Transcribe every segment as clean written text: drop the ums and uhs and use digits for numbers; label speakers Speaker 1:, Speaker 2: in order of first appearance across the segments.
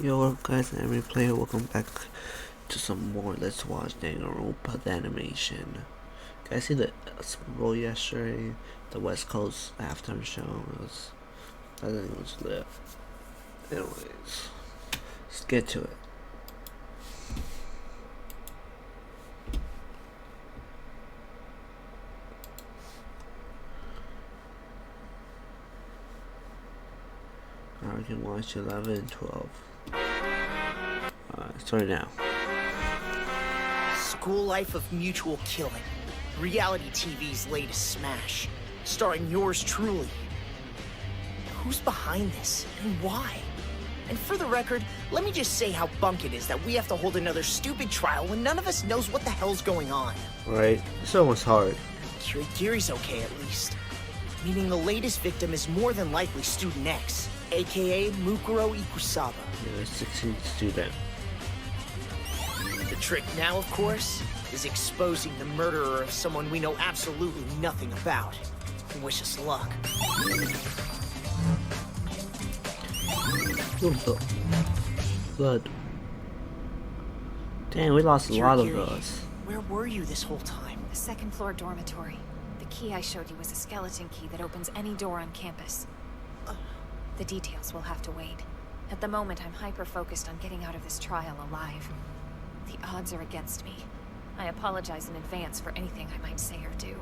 Speaker 1: Yo guys, anime player, welcome back to some more Let's Watch Danganronpa the animation. Guys, see the roll yesterday, the West Coast halftime show I think it was lit. Anyways, let's get to it. I can watch 11 and 12. Sorry now.
Speaker 2: School Life of Mutual Killing. Reality TV's latest smash. Starring yours truly. Who's behind this, and why? And for the record, let me just say how bunk it is that we have to hold another stupid trial when none of us knows what the hell's going on.
Speaker 1: Right? This one was hard.
Speaker 2: Kirigiri's okay at least. Meaning the latest victim is more than likely Student X, aka Mukuro Ikusaba.
Speaker 1: Yeah, 16th student.
Speaker 2: The trick now, of course, is exposing the murderer of someone we know absolutely nothing about. Wish us luck.
Speaker 1: Blood. Dang, we lost a lot of us.
Speaker 2: Where were you this whole time?
Speaker 3: The second floor dormitory. The key I showed you was a skeleton key that opens any door on campus. The details will have to wait. At the moment, I'm hyper-focused on getting out of this trial alive. The odds are against me. I apologize in advance for anything I might say or do.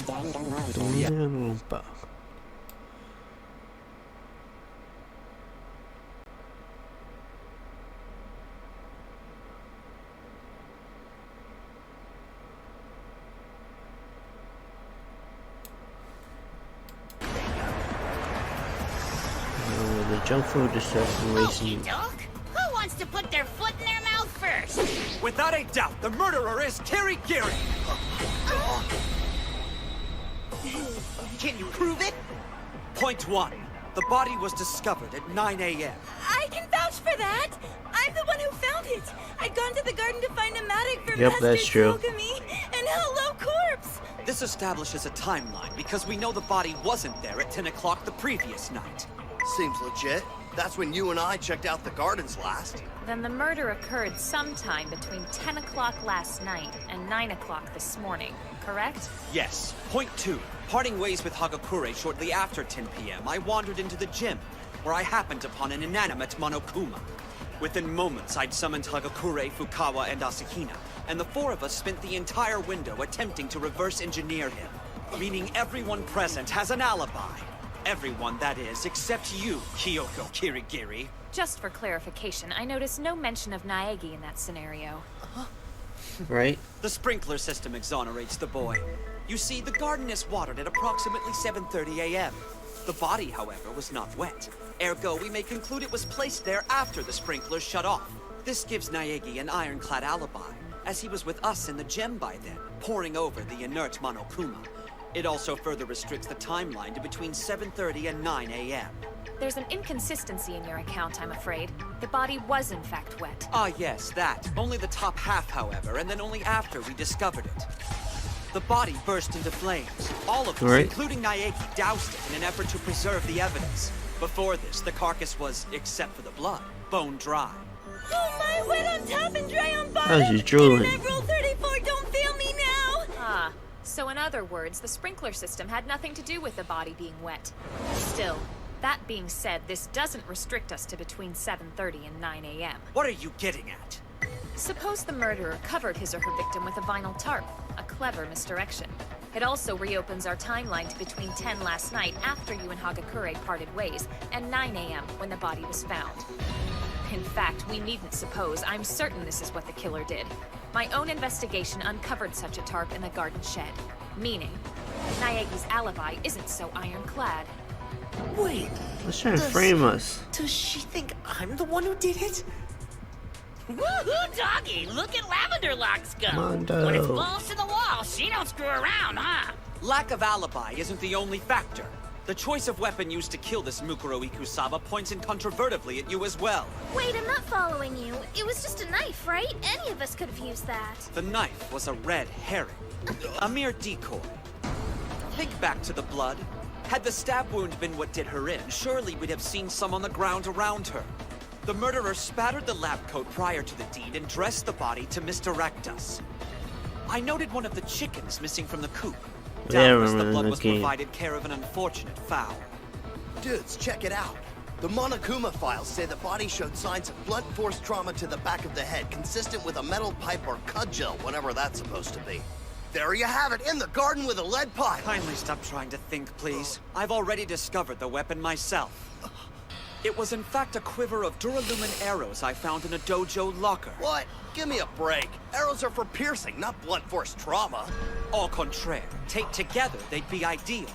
Speaker 1: Danganronpa. The junk food destruction racing.
Speaker 4: Who wants to put their foot in their mouth first?
Speaker 5: Without a doubt, the murderer is Kirigiri!
Speaker 2: Can you prove it?
Speaker 5: Point 1. The body was discovered at 9 a.m.
Speaker 6: I can vouch for that! I'm the one who found it! I'd gone to the garden to find a mattock for
Speaker 1: Yep,
Speaker 6: Master
Speaker 1: that's true.
Speaker 6: Togami, and hello, corpse!
Speaker 5: This establishes a timeline because we know the body wasn't there at 10 o'clock the previous night.
Speaker 7: Seems legit. That's when you and I checked out the gardens last.
Speaker 3: Then the murder occurred sometime between 10 o'clock last night and 9 o'clock this morning, correct?
Speaker 5: Yes. Point 2. Parting ways with Hagakure shortly after 10 p.m., I wandered into the gym, where I happened upon an inanimate Monokuma. Within moments, I'd summoned Hagakure, Fukawa, and Asahina, and the four of us spent the entire window attempting to reverse engineer him, meaning everyone present has an alibi. Everyone, that is, except you, Kyoko Kirigiri.
Speaker 3: Just for clarification, I noticed no mention of Naegi in that scenario.
Speaker 1: Right?
Speaker 5: The sprinkler system exonerates the boy. You see, the garden is watered at approximately 7:30 a.m. The body, however, was not wet. Ergo, we may conclude it was placed there after the sprinklers shut off. This gives Naegi an ironclad alibi, as he was with us in the gym by then, poring over the inert Monokuma. It also further restricts the timeline to between 7:30 and 9 a.m.
Speaker 3: There's an inconsistency in your account, I'm afraid. The body was in fact wet.
Speaker 5: Ah, yes, that. Only the top half, however, and then only after we discovered it. The body burst into flames. All of us,
Speaker 1: Right.
Speaker 5: including Naegi, doused it in an effort to preserve the evidence. Before this, the carcass was, except for the blood, bone dry.
Speaker 6: Oh my, wet on top and dry on bottom!
Speaker 1: How's you drooling?
Speaker 6: Internet rule 34, don't fail me now!
Speaker 3: Ah, so in other words, the sprinkler system had nothing to do with the body being wet. Still, that being said, this doesn't restrict us to between 7:30 and 9 a.m.
Speaker 5: What are you getting at?
Speaker 3: Suppose the murderer covered his or her victim with a vinyl tarp, a clever misdirection. It also reopens our timeline to between 10 last night after you and Hagakure parted ways, and 9 a.m. when the body was found. In fact, we needn't suppose, I'm certain this is what the killer did. My own investigation uncovered such a tarp in the garden shed, meaning Naegi's alibi isn't so ironclad.
Speaker 2: Wait,
Speaker 1: Let's try to frame us.
Speaker 2: does she think I'm the one who did it?
Speaker 4: Woohoo, doggy! Look at Lavender Locks go!
Speaker 1: Mondo.
Speaker 4: When it's balls to the wall, she don't screw around, huh?
Speaker 5: Lack of alibi isn't the only factor. The choice of weapon used to kill this Mukuro Ikusaba points incontrovertibly at you as well.
Speaker 8: Wait, I'm not following you. It was just a knife, right? Any of us could have used that.
Speaker 5: The knife was a red herring. A mere decoy. Think back to the blood. Had the stab wound been what did her in, surely we'd have seen some on the ground around her. The murderer spattered the lab coat prior to the deed and dressed the body to misdirect us. I noted one of the chickens missing from the coop. Doubtless the blood was provided care of an unfortunate fowl.
Speaker 7: Dudes, check it out. The Monokuma files say the body showed signs of blunt force trauma to the back of the head, consistent with a metal pipe or cudgel, whatever that's supposed to be. There you have it, in the garden with a lead pipe.
Speaker 5: Kindly stop trying to think, please. I've already discovered the weapon myself. It was in fact a quiver of duralumin arrows I found in a dojo locker.
Speaker 7: What? Give me a break. Arrows are for piercing, not blunt force trauma.
Speaker 5: Au contraire. Taped together, they'd be ideal.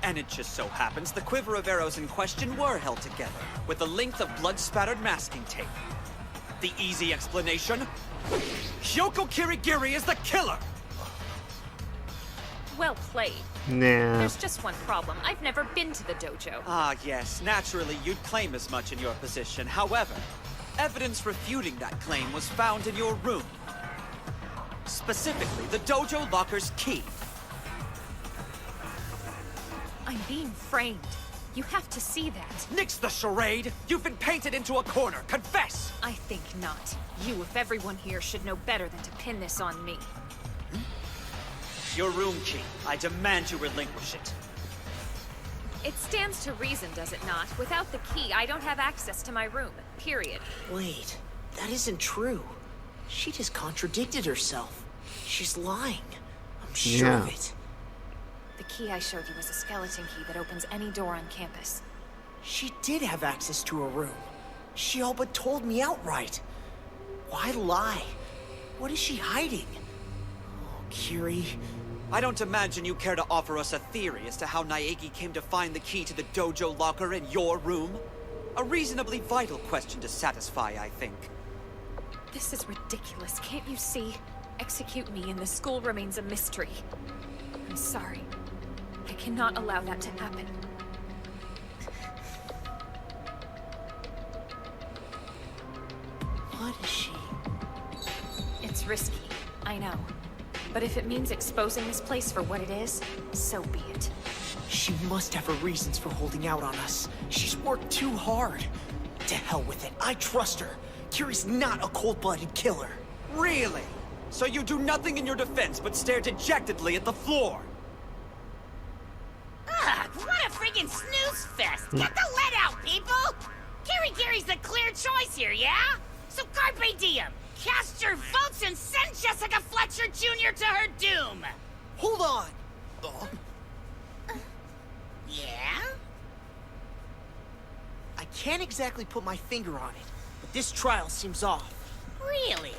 Speaker 5: And it just so happens the quiver of arrows in question were held together, with a length of blood-spattered masking tape. The easy explanation? Hyoko Kirigiri is the killer!
Speaker 3: Well played.
Speaker 1: Nah.
Speaker 3: There's just one problem. I've never been to the dojo.
Speaker 5: Ah, yes. Naturally, you'd claim as much in your position. However, evidence refuting that claim was found in your room. Specifically, the dojo locker's key.
Speaker 3: I'm being framed. You have to see that.
Speaker 5: Nix the charade! You've been painted into a corner. Confess!
Speaker 3: I think not. You, if everyone here, should know better than to pin this on me.
Speaker 5: Your room key. I demand you relinquish it.
Speaker 3: It stands to reason, does it not? Without the key, I don't have access to my room. Period.
Speaker 2: Wait, that isn't true. She just contradicted herself. She's lying. I'm sure of it.
Speaker 3: The key I showed you is a skeleton key that opens any door on campus.
Speaker 2: She did have access to her room. She all but told me outright. Why lie? What is she hiding? Oh, Kiri.
Speaker 5: I don't imagine you care to offer us a theory as to how Naegi came to find the key to the dojo locker in your room? A reasonably vital question to satisfy, I think.
Speaker 3: This is ridiculous, can't you see? Execute me and the school remains a mystery. I'm sorry. I cannot allow that to happen.
Speaker 2: What is she?
Speaker 3: It's risky, I know. But if it means exposing this place for what it is, so be it.
Speaker 2: She must have her reasons for holding out on us. She's worked too hard. To hell with it. I trust her. Kiri's not a cold-blooded killer.
Speaker 5: Really? So you do nothing in your defense but stare dejectedly at the floor?
Speaker 4: Ah, what a friggin' snooze fest! Get the lead out, people! Kiri's the clear choice here, yeah? So carpe diem! Cast your votes and send Jessica Fletcher Jr. to her doom!
Speaker 2: Hold on!
Speaker 4: Yeah?
Speaker 2: I can't exactly put my finger on it, but this trial seems off.
Speaker 4: Really?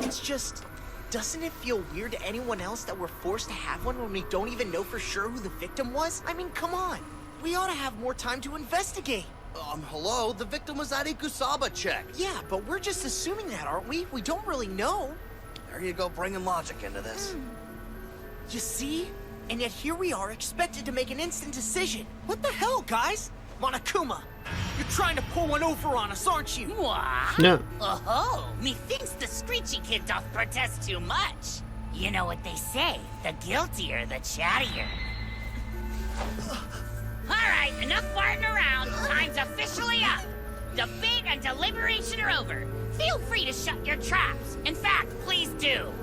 Speaker 2: It's just... doesn't it feel weird to anyone else that we're forced to have one when we don't even know for sure who the victim was? I mean, come on. We ought to have more time to investigate.
Speaker 7: Hello? The victim was at Ikusaba check.
Speaker 2: Yeah, but we're just assuming that, aren't we? We don't really know.
Speaker 7: There you go, bringing logic into this.
Speaker 2: You see? And yet here we are, expected to make an instant decision. What the hell, guys? Monokuma, you're trying to pull one over on us, aren't you?
Speaker 4: What?
Speaker 1: No.
Speaker 4: Oh, methinks the screechy kid doth protest too much. You know what they say, the guiltier, the chattier. Alright, enough farting around. Time's officially up. Debate and deliberation are over. Feel free to shut your traps. In fact, please do.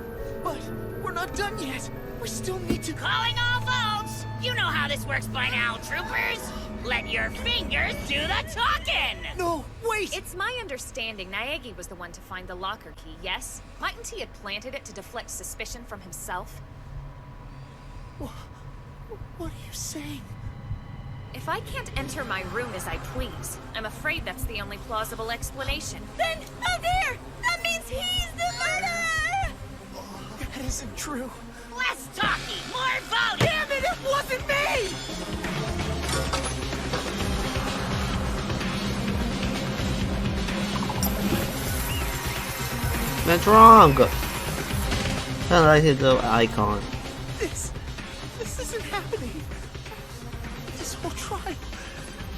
Speaker 2: But we're not done yet. We still need to...
Speaker 4: Calling all votes! You know how this works by now, troopers. Let your fingers do the talking!
Speaker 2: No, wait!
Speaker 3: It's my understanding Naegi was the one to find the locker key, yes? Mightn't he have planted it to deflect suspicion from himself?
Speaker 2: What are you saying?
Speaker 3: If I can't enter my room as I please, I'm afraid that's the only plausible explanation.
Speaker 6: Then, there! That means he's the murderer!
Speaker 2: That isn't true.
Speaker 4: Less talking, more voting!
Speaker 2: Damn it, it wasn't me!
Speaker 1: That's wrong! I like the icon.
Speaker 2: This isn't happening.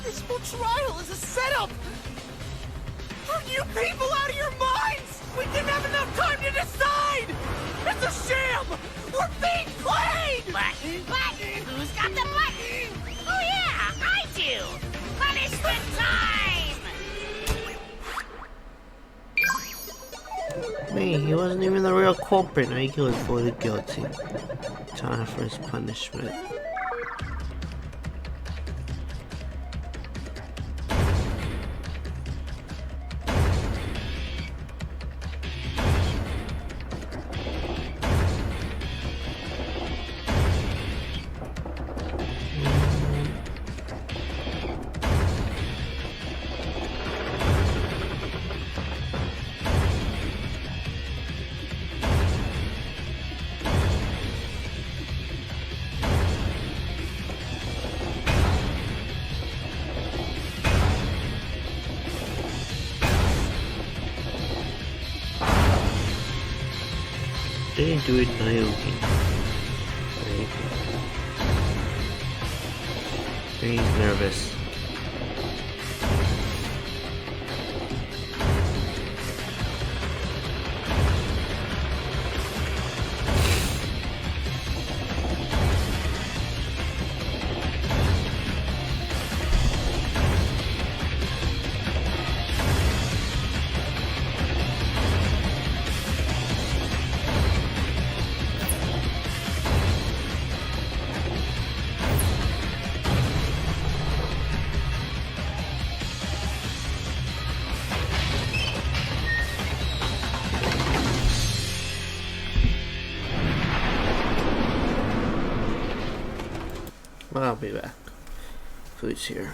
Speaker 2: This whole trial is a setup! Are you people out of your minds? We didn't have enough time to decide! It's a sham! We're being played!
Speaker 4: Button! Who's got the button? Oh yeah, I do! Punishment time!
Speaker 1: Me, he wasn't even the real culprit. Now he was fully guilty. Time for his punishment. They didn't do it Naoki. He's nervous. I'll be back. Food's here.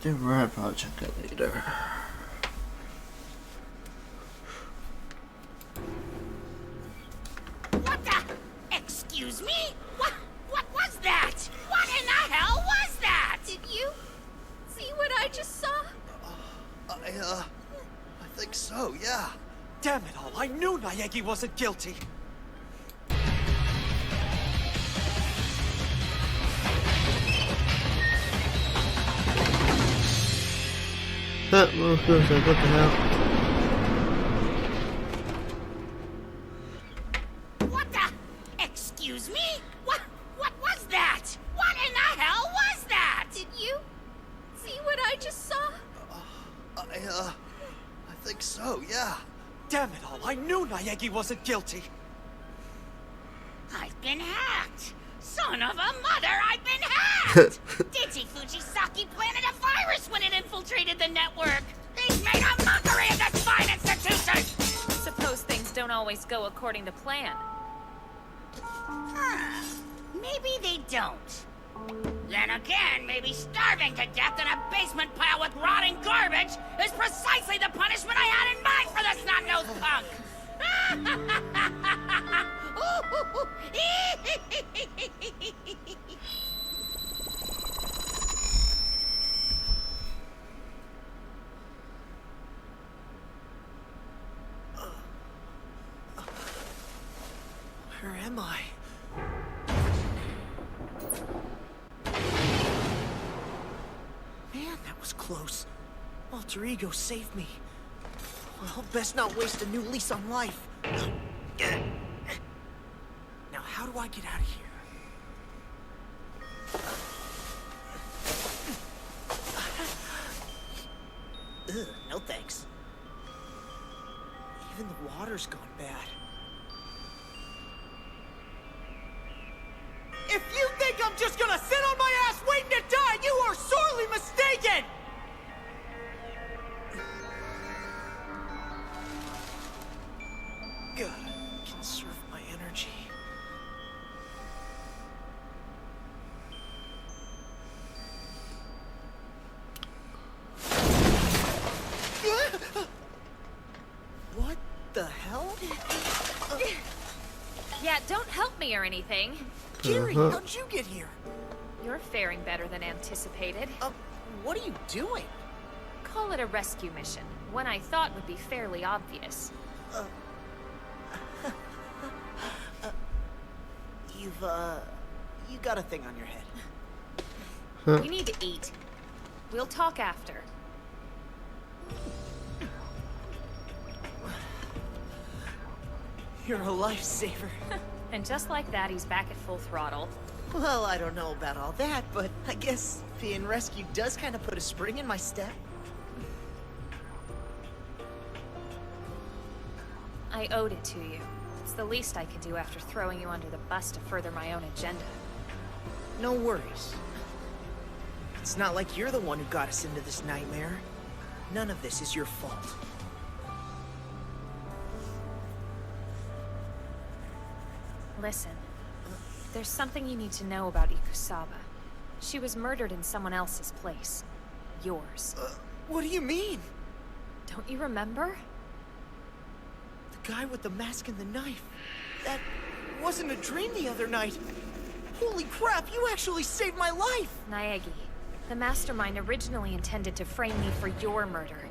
Speaker 1: I'll probably check it later.
Speaker 4: What the? Excuse me? What was that? What in the hell was that?
Speaker 6: Did you see what I just saw?
Speaker 7: I think so, yeah.
Speaker 5: Damn it all, I knew Naegi wasn't guilty.
Speaker 1: What the hell?
Speaker 4: What the? Excuse me? What was that? What in the hell was that?
Speaker 6: Did you see what I just saw?
Speaker 7: I think so, yeah.
Speaker 5: Damn it all, I knew Naegi wasn't guilty.
Speaker 4: I've been hacked. Son of a mother, I've been hacked! Digi Fujisaki planted a virus when it infiltrated the network. He's made a mockery of this fine institution!
Speaker 3: Suppose things don't always go according to plan.
Speaker 4: Maybe they don't. Then again, maybe starving to death in a basement pile with rotting garbage is precisely the punishment I had in mind for this snot-nosed punk!
Speaker 2: Where am I? Man, that was close. Alter Ego saved me. Well, best not waste a new lease on life. Now, how do I get out of here? Ugh, no thanks. Even the water's gone bad. If you think I'm just gonna sit on my ass waiting to die, you are sorely mistaken! Gotta conserve my energy. What the hell?
Speaker 3: Yeah, don't help me or anything.
Speaker 2: Gary, how'd you get here?
Speaker 3: You're faring better than anticipated.
Speaker 2: What are you doing?
Speaker 3: Call it a rescue mission. One I thought would be fairly obvious.
Speaker 2: You got a thing on your head.
Speaker 3: We need to eat. We'll talk after.
Speaker 2: You're a lifesaver.
Speaker 3: And just like that, he's back at full throttle.
Speaker 2: Well, I don't know about all that, but I guess being rescued does kind of put a spring in my step.
Speaker 3: I owed it to you. It's the least I could do after throwing you under the bus to further my own agenda.
Speaker 2: No worries. It's not like you're the one who got us into this nightmare. None of this is your fault.
Speaker 3: Listen, there's something you need to know about Ikusaba. She was murdered in someone else's place. Yours.
Speaker 2: What do you mean?
Speaker 3: Don't you remember?
Speaker 2: The guy with the mask and the knife. That wasn't a dream the other night. Holy crap, you actually saved my life!
Speaker 3: Naegi, the mastermind originally intended to frame me for your murder.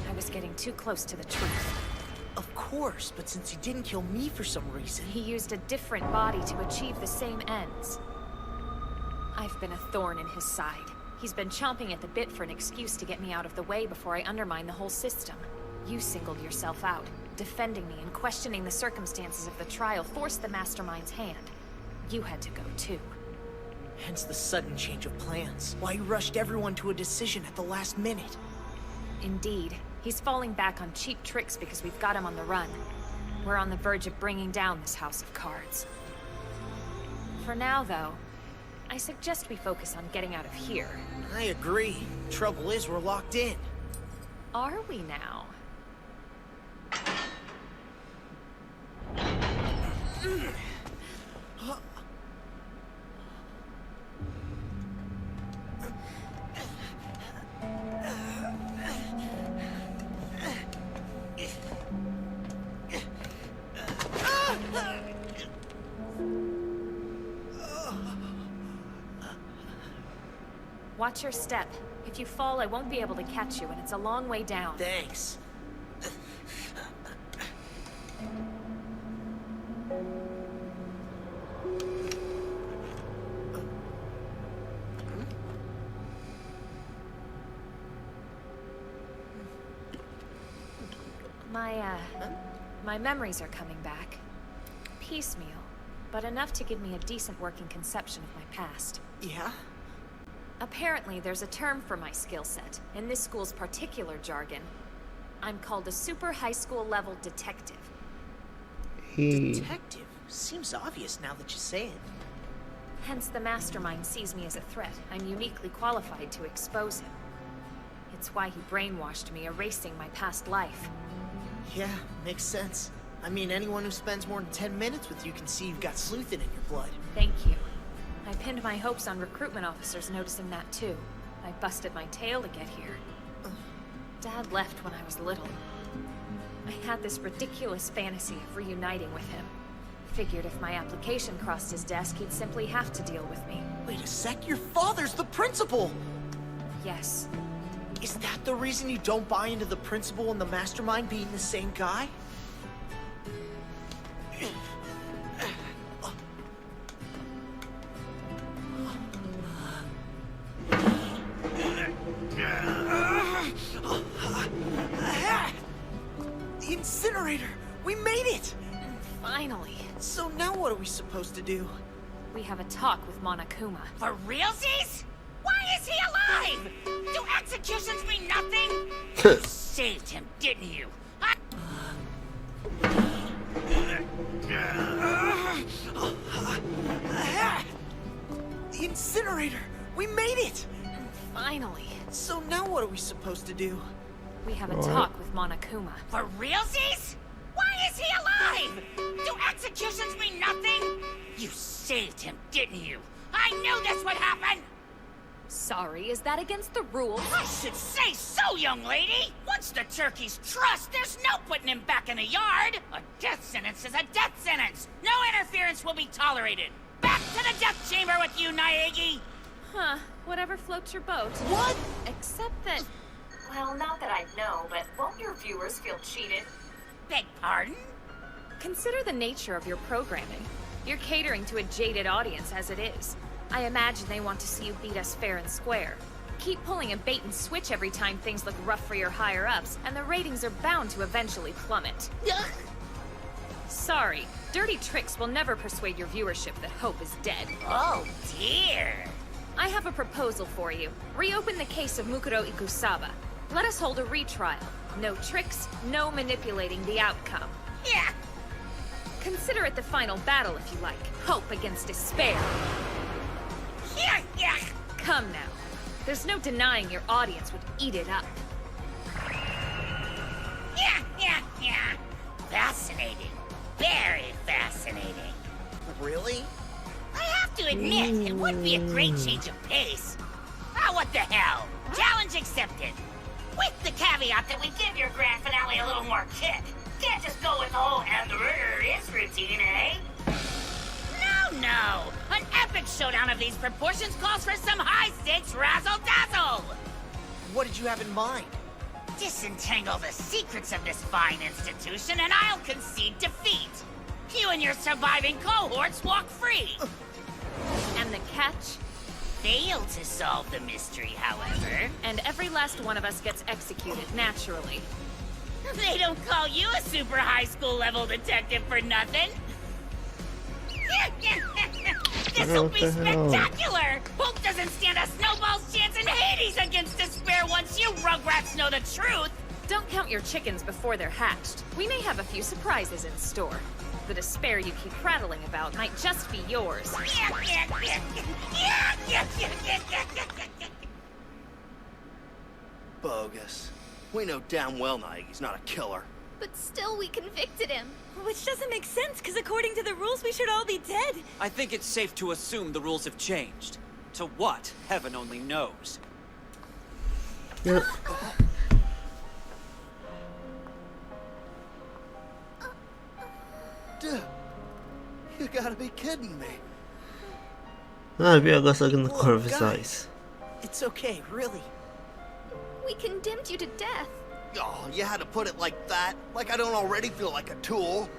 Speaker 3: I was getting too close to the truth.
Speaker 2: Of course, but since he didn't kill me for some reason...
Speaker 3: He used a different body to achieve the same ends. I've been a thorn in his side. He's been chomping at the bit for an excuse to get me out of the way before I undermine the whole system. You singled yourself out. Defending me and questioning the circumstances of the trial forced the mastermind's hand. You had to go too.
Speaker 2: Hence the sudden change of plans. Why you rushed everyone to a decision at the last minute.
Speaker 3: Indeed. He's falling back on cheap tricks because we've got him on the run. We're on the verge of bringing down this house of cards. For now, though, I suggest we focus on getting out of here.
Speaker 2: I agree. Trouble is, we're locked in.
Speaker 3: Are we now? Watch your step. If you fall, I won't be able to catch you, and it's a long way down.
Speaker 2: Thanks.
Speaker 3: My memories are coming back. Piecemeal, but enough to give me a decent working conception of my past.
Speaker 2: Yeah?
Speaker 3: Apparently, there's a term for my skill set. In this school's particular jargon, I'm called a super high school level detective.
Speaker 2: Detective? Seems obvious now that you say it.
Speaker 3: Hence, the mastermind sees me as a threat. I'm uniquely qualified to expose him. It's why he brainwashed me, erasing my past life.
Speaker 2: Yeah, makes sense. I mean, anyone who spends more than 10 minutes with you can see you've got sleuthing in your blood.
Speaker 3: Thank you. I pinned my hopes on recruitment officers noticing that too. I busted my tail to get here. Dad left when I was little. I had this ridiculous fantasy of reuniting with him. Figured if my application crossed his desk, he'd simply have to deal with me.
Speaker 2: Wait a sec, your father's the principal!
Speaker 3: Yes.
Speaker 2: Is that the reason you don't buy into the principal and the mastermind being the same guy? The incinerator! We made it!
Speaker 3: Finally.
Speaker 2: So now what are we supposed to do?
Speaker 3: We have a talk with Monokuma.
Speaker 4: For realsies? Why is he alive? Do executions mean nothing? You saved him, didn't you?
Speaker 2: The incinerator! We made it!
Speaker 3: Finally.
Speaker 2: So now what are we supposed to do?
Speaker 3: We have a talk with Monokuma.
Speaker 4: For realsies? Why is he alive? Do executions mean nothing? You saved him, didn't you? I knew this would happen!
Speaker 3: Sorry, is that against the rules?
Speaker 4: I should say so, young lady! Once the turkeys trust, there's no putting him back in the yard! A death sentence is a death sentence! No interference will be tolerated! Back to the death chamber with you, Naegi!
Speaker 3: Huh, whatever floats your boat.
Speaker 2: What?
Speaker 3: Except that... Well, not that I know, but won't your viewers feel cheated?
Speaker 4: Beg pardon?
Speaker 3: Consider the nature of your programming. You're catering to a jaded audience as it is. I imagine they want to see you beat us fair and square. Keep pulling a bait and switch every time things look rough for your higher-ups, and the ratings are bound to eventually plummet. Sorry, dirty tricks will never persuade your viewership that hope is dead.
Speaker 4: Oh, dear.
Speaker 3: I have a proposal for you. Reopen the case of Mukuro Ikusaba. Let us hold a retrial. No tricks, no manipulating the outcome.
Speaker 4: Yeah.
Speaker 3: Consider it the final battle, if you like. Hope against despair.
Speaker 4: Yeah.
Speaker 3: Come now. There's no denying your audience would eat it up.
Speaker 4: Yeah. Fascinating. Very fascinating.
Speaker 2: Really?
Speaker 4: I have to admit, it would be a great change of pace. Ah, what the hell? Challenge accepted. With the caveat that we give your grand finale a little more kick. Can't just go with the whole and the murder is routine, eh? No. An epic showdown of these proportions calls for some high-stakes razzle-dazzle.
Speaker 2: What did you have in mind?
Speaker 4: Disentangle the secrets of this fine institution and I'll concede defeat. You and your surviving cohorts walk free.
Speaker 3: And the catch?
Speaker 4: Fail to solve the mystery, however.
Speaker 3: And every last one of us gets executed naturally.
Speaker 4: They don't call you a super high school level detective for nothing. This'll be spectacular! Hope doesn't stand a snowball's chance in Hades against despair once you Rugrats know the truth!
Speaker 3: Don't count your chickens before they're hatched. We may have a few surprises in store. The despair you keep prattling about might just be yours.
Speaker 7: Bogus. We know damn well Naegi's not a killer.
Speaker 8: But still, we convicted him.
Speaker 6: Which doesn't make sense, because according to the rules, we should all be dead.
Speaker 5: I think it's safe to assume the rules have changed. To what, heaven only knows.
Speaker 1: Yeah.
Speaker 7: Dude, you gotta be kidding me.
Speaker 1: Maybe I got stuck in the corner of his eyes.
Speaker 2: It's okay, really.
Speaker 8: We condemned you to death.
Speaker 7: Oh, you had to put it like that? Like I don't already feel like a tool?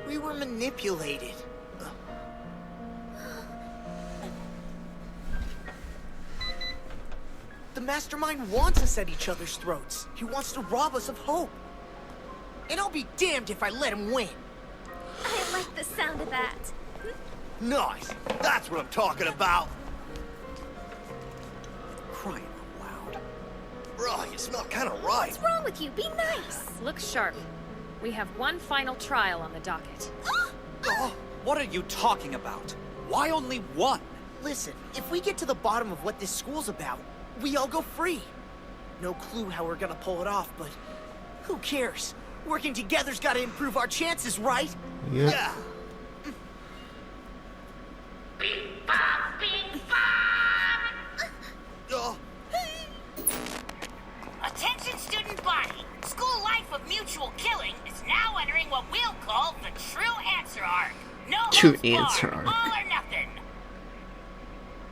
Speaker 2: We were manipulated. The Mastermind wants us at each other's throats. He wants to rob us of hope. And I'll be damned if I let him win.
Speaker 8: I like the sound of that.
Speaker 7: Nice. That's what I'm talking about.
Speaker 2: Crying out loud.
Speaker 7: Right, it's not kind of right.
Speaker 8: What's wrong with you? Be nice.
Speaker 3: Look sharp. We have one final trial on the docket.
Speaker 7: Oh,
Speaker 5: What are you talking about? Why only one?
Speaker 2: Listen, if we get to the bottom of what this school's about, we all go free. No clue how we're gonna pull it off, but who cares? Working together's gotta improve our chances, right?
Speaker 1: Yep.
Speaker 7: yeah.
Speaker 4: Bing bong, bing bong!
Speaker 7: Oh,
Speaker 4: Attention student body. School life of mutual killing is now entering what we'll call the true answer arc. No
Speaker 1: True
Speaker 4: holds barred,
Speaker 1: answer arc.
Speaker 4: all or nothing.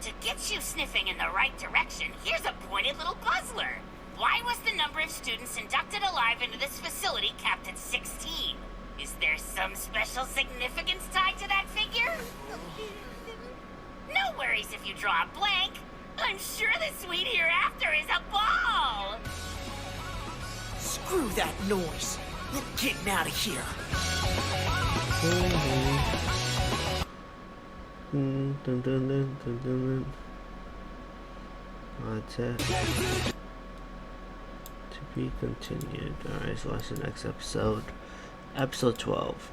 Speaker 4: To get you sniffing in the right direction, here's a pointed little puzzler. Why was the number of students inducted alive into this facility capped at 16? Is there some special significance tied to that figure? No worries if you draw a blank. I'm sure the sweet hereafter is a ball.
Speaker 2: Screw that noise. We're getting out of here.
Speaker 1: Dun, dun, dun, dun, dun, dun. That's it. To be continued. Alright, so watch the next episode. Episode 12.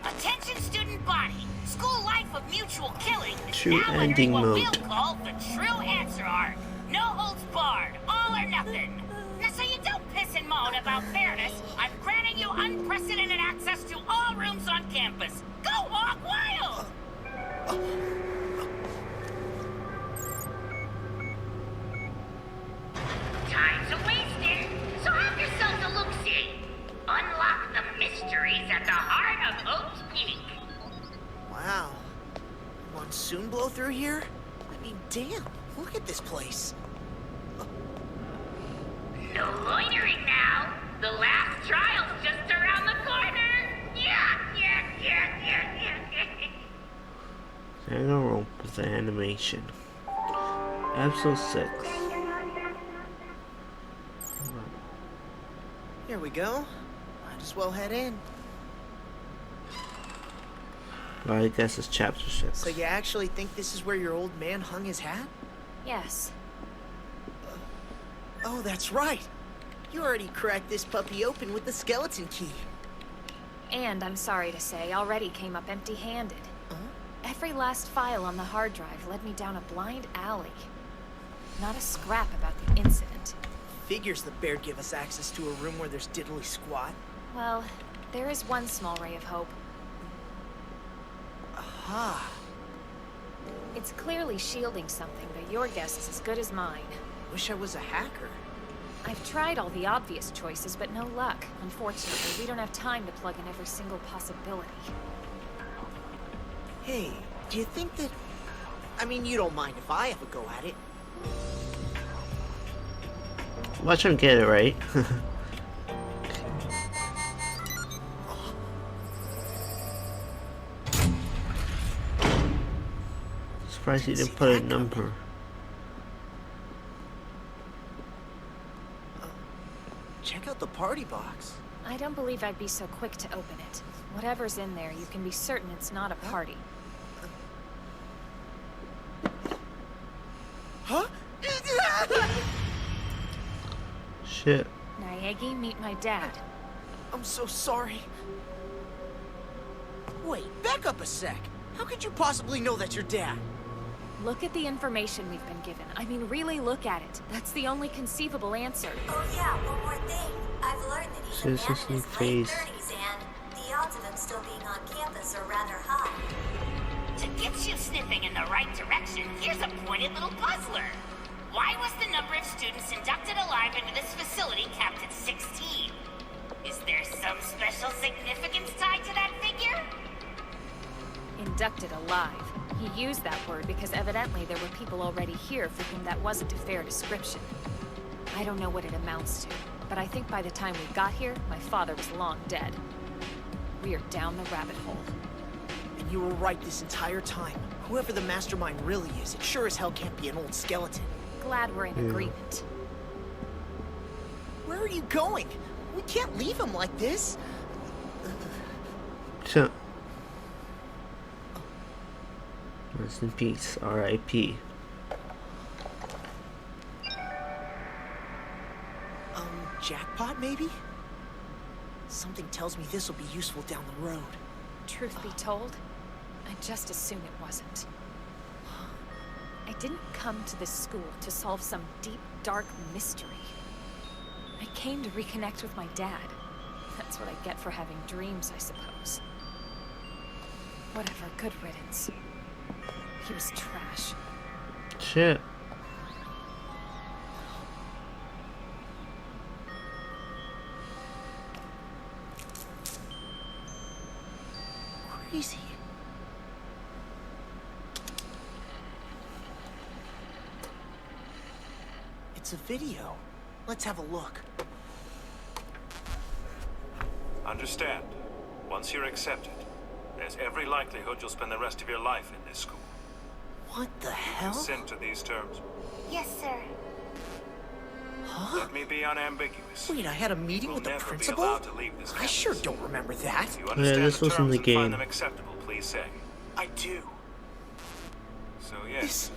Speaker 4: Attention student body. School life of mutual killing is
Speaker 1: True
Speaker 4: now
Speaker 1: ending
Speaker 4: entering what
Speaker 1: mode.
Speaker 4: we'll call the true answer arc. No holds barred, all or nothing. Now, so you don't piss and moan about fairness, I'm granting you unprecedented access to all rooms on campus. Go hog wild! Time's a-wasting, so have yourself a look-see. Unlock the mysteries at the heart of Hope's Peak.
Speaker 2: Wow. Monsoon blow through here? I mean, damn. Look at this place.
Speaker 4: No loitering now. The last trial's just around the corner. Yeah.
Speaker 1: Danganronpa with the animation. Episode 6.
Speaker 2: Here we go. Might as well head in.
Speaker 1: Well, I guess it's chapter 6.
Speaker 2: So you actually think this is where your old man hung his hat?
Speaker 3: Yes.
Speaker 2: Oh, that's right. You already cracked this puppy open with the skeleton key.
Speaker 3: And I'm sorry to say, already came up empty-handed. Every last file on the hard drive led me down a blind alley. Not a scrap about the incident.
Speaker 2: Figures the bear'd give us access to a room where there's diddly squat.
Speaker 3: Well, there is one small ray of hope.
Speaker 2: Aha.
Speaker 3: It's clearly shielding something, but your guess is as good as mine.
Speaker 2: Wish I was a hacker.
Speaker 3: I've tried all the obvious choices, but no luck. Unfortunately, we don't have time to plug in every single possibility.
Speaker 2: Hey, do you think that... I mean, you don't mind if I have a go at it.
Speaker 1: Watch him get it right. Surprised he didn't put a number.
Speaker 2: Check out the party box.
Speaker 3: I don't believe I'd be so quick to open it. Whatever's in there, you can be certain it's not a party.
Speaker 2: Huh?
Speaker 1: Shit.
Speaker 3: Naegi, meet my dad.
Speaker 2: I'm so sorry. Wait, back up a sec. How could you possibly know that's your dad?
Speaker 3: Look at the information we've been given. I mean, really look at it. That's the only conceivable answer.
Speaker 9: Oh yeah, one more thing. I've learned that he's a man
Speaker 1: Citizen
Speaker 9: in his late
Speaker 1: face.
Speaker 9: 30s and the odds of him still being on campus are rather high.
Speaker 4: To get you sniffing in the right direction, here's a pointed little puzzler. Why was the number of students inducted alive into this facility capped at 16? Is there some special significance tied to that figure?
Speaker 3: In abducted alive. He used that word because evidently there were people already here for whom that wasn't a fair description. I don't know what it amounts to, but I think by the time we got here, my father was long dead. We are down the rabbit hole.
Speaker 2: And you were right this entire time. Whoever the mastermind really is, it sure as hell can't be an old skeleton.
Speaker 3: Glad we're in agreement.
Speaker 2: Where are you going? We can't leave him like this.
Speaker 1: So, rest in peace, R.I.P.
Speaker 2: Jackpot, maybe? Something tells me this will be useful down the road.
Speaker 3: Truth be told, I'd just as soon it wasn't. I didn't come to this school to solve some deep, dark mystery. I came to reconnect with my dad. That's what I get for having dreams, I suppose. Whatever, good riddance. He was trash.
Speaker 1: Shit.
Speaker 2: Crazy. It's a video. Let's have a look.
Speaker 10: Understand, once you're accepted, there's every likelihood you'll spend the rest of your life in this school.
Speaker 2: What the hell?
Speaker 10: Consent to these terms.
Speaker 8: Yes, sir.
Speaker 2: Huh?
Speaker 10: Let me be unambiguous.
Speaker 2: Wait, I had a meeting
Speaker 10: You'll
Speaker 2: with the
Speaker 10: never be
Speaker 2: principal?
Speaker 10: allowed to leave this
Speaker 2: I
Speaker 10: campus.
Speaker 2: sure don't remember that.
Speaker 10: If you understand
Speaker 1: this
Speaker 10: the
Speaker 1: was in
Speaker 10: terms
Speaker 1: the
Speaker 10: and
Speaker 1: game.
Speaker 10: find them acceptable, please say.
Speaker 2: I do.
Speaker 10: So yes.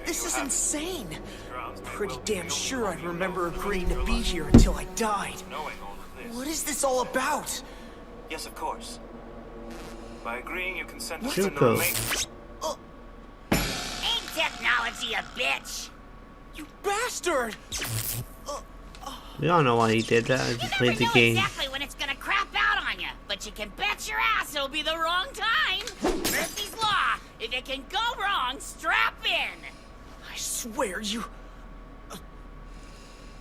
Speaker 2: This is insane.
Speaker 10: Grounds may
Speaker 2: Pretty
Speaker 10: well be
Speaker 2: damn
Speaker 10: the
Speaker 2: sure I
Speaker 10: only
Speaker 2: remember
Speaker 10: thing
Speaker 2: agreeing
Speaker 10: you'll
Speaker 2: to be
Speaker 10: life.
Speaker 2: here until I died.
Speaker 10: Knowing all of this.
Speaker 2: What is this all about?
Speaker 5: Yes, of course.
Speaker 10: By agreeing, you consent to
Speaker 1: What?
Speaker 10: spend the
Speaker 1: Zuko.
Speaker 10: remaining.
Speaker 4: Ain't technology a bitch?
Speaker 2: You bastard!
Speaker 1: We all know why he did that. I
Speaker 4: You
Speaker 1: just
Speaker 4: never
Speaker 1: played the
Speaker 4: know
Speaker 1: game.
Speaker 4: exactly when it's gonna crap out on you, but you can bet your ass it'll be the wrong time. Murphy's Law. If it can go wrong, strap in.
Speaker 2: I swear you...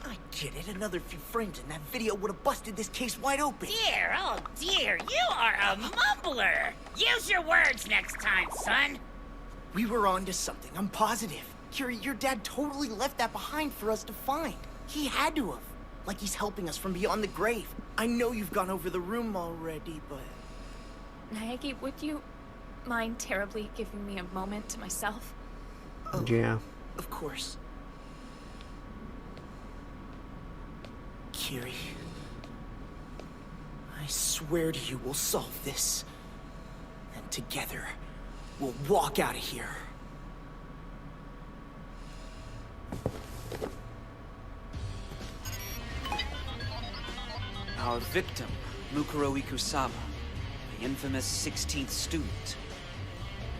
Speaker 2: I get it. Another few frames and that video would have busted this case wide open.
Speaker 4: Dear, oh dear, you are a mumbler. Use your words next time, son.
Speaker 2: We were on to something, I'm positive. Curie, your dad totally left that behind for us to find. He had to have. Like he's helping us from beyond the grave. I know you've gone over the room already, but...
Speaker 3: Naegi, would you mind terribly giving me a moment to myself?
Speaker 1: Yeah.
Speaker 2: Of course. Curie. I swear to you we'll solve this. And together, we'll walk out of here.
Speaker 5: Our victim, Mukuro Ikusama, the infamous 16th student.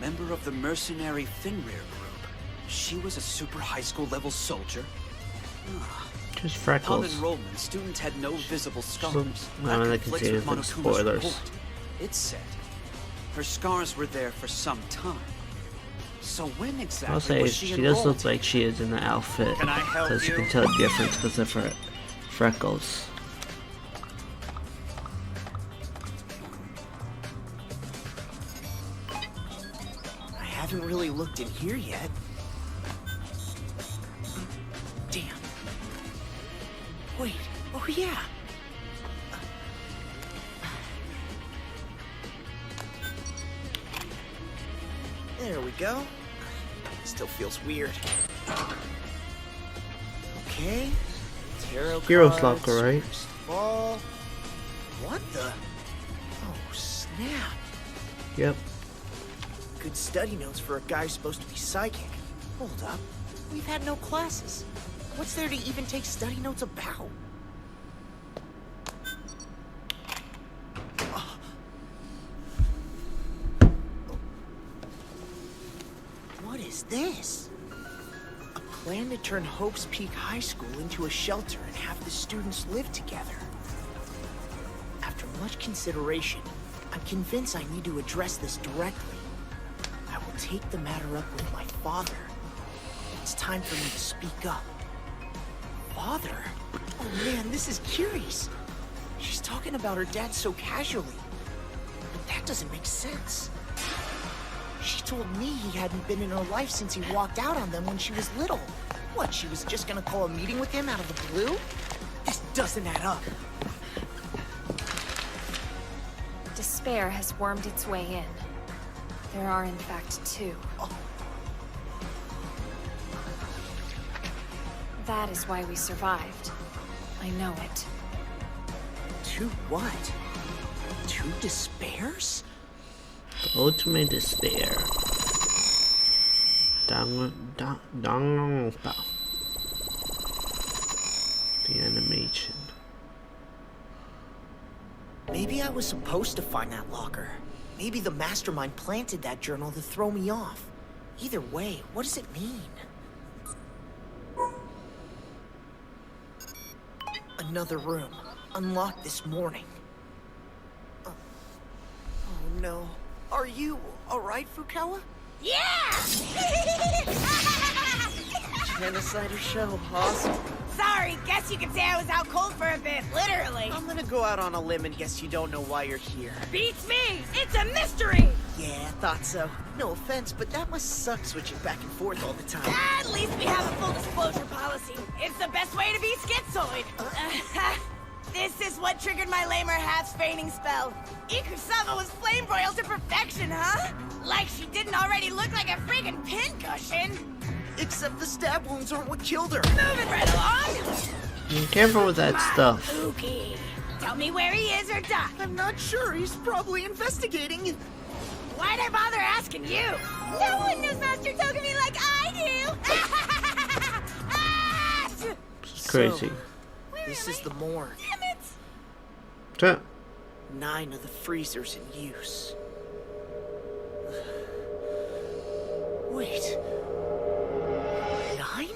Speaker 5: Member of the mercenary Finrear group. She was a super high school level soldier.
Speaker 1: Just
Speaker 5: Upon
Speaker 1: freckles.
Speaker 5: enrollment, student had no visible scars.
Speaker 1: I mean, I can
Speaker 5: conflicts
Speaker 1: say
Speaker 5: with
Speaker 1: it in
Speaker 5: Monokuma's
Speaker 1: spoilers.
Speaker 5: report. It said her scars were there for some time. So when exactly
Speaker 1: I'll say
Speaker 5: was
Speaker 1: she
Speaker 5: she
Speaker 1: does
Speaker 5: enrolled?
Speaker 1: look like she is in the outfit.
Speaker 5: Can I help
Speaker 1: Because you
Speaker 5: you?
Speaker 1: can tell the difference because of her freckles.
Speaker 2: I haven't really looked in here yet. Damn. Wait. Oh, yeah. There we go. Still feels weird. Okay. Tarot
Speaker 1: Hero's
Speaker 2: cards,
Speaker 1: locker, right?
Speaker 2: first ball. What the? Oh, snap.
Speaker 1: Yep.
Speaker 2: Good study notes for a guy who's supposed to be psychic. Hold up. We've had no classes. What's there to even take study notes about? What is this? A plan to turn Hope's Peak High School into a shelter and have the students live together. After much consideration, I'm convinced I need to address this directly. I will take the matter up with my father. It's time for me to speak up. Father? Oh man, this is curious. She's talking about her dad so casually. But that doesn't make sense. She told me he hadn't been in her life since he walked out on them when she was little. What, she was just gonna call a meeting with him out of the blue? This doesn't add up.
Speaker 3: Despair has wormed its way in. There are, in fact, two.
Speaker 2: Oh.
Speaker 3: That is why we survived. I know it.
Speaker 2: Two what? Two despairs?
Speaker 1: The ultimate despair. Danganronpa. The animation.
Speaker 2: Maybe I was supposed to find that locker. Maybe the mastermind planted that journal to throw me off. Either way, what does it mean? Another room. Unlocked this morning. Oh no. Are you alright, Fukawa?
Speaker 4: Yeah!
Speaker 2: Genocider show. Awesome.
Speaker 4: Sorry, guess you could say I was out cold for a bit, literally.
Speaker 2: I'm gonna go out on a limb and guess you don't know why you're here.
Speaker 4: Beats me! It's a mystery!
Speaker 2: Yeah, thought so. No offense, but that must suck switching back and forth all the time.
Speaker 4: At least we have a full disclosure policy. It's the best way to be schizoid. This is what triggered my lamer half's feigning spell. Ikusama was flame broiled to perfection, huh? Like she didn't already look like a friggin' pincushion.
Speaker 2: Except the stab wounds aren't what killed her.
Speaker 4: Moving right along.
Speaker 1: Be careful with that stuff.
Speaker 4: Okay. Tell me where he is or die.
Speaker 2: I'm not sure. He's probably investigating.
Speaker 4: Why'd I bother asking you?
Speaker 6: No one knows Master Togami like I do!
Speaker 1: It's crazy.
Speaker 2: This is the morgue.
Speaker 6: Damn it!
Speaker 1: Huh.
Speaker 2: 9 of the freezers in use. Wait. 9?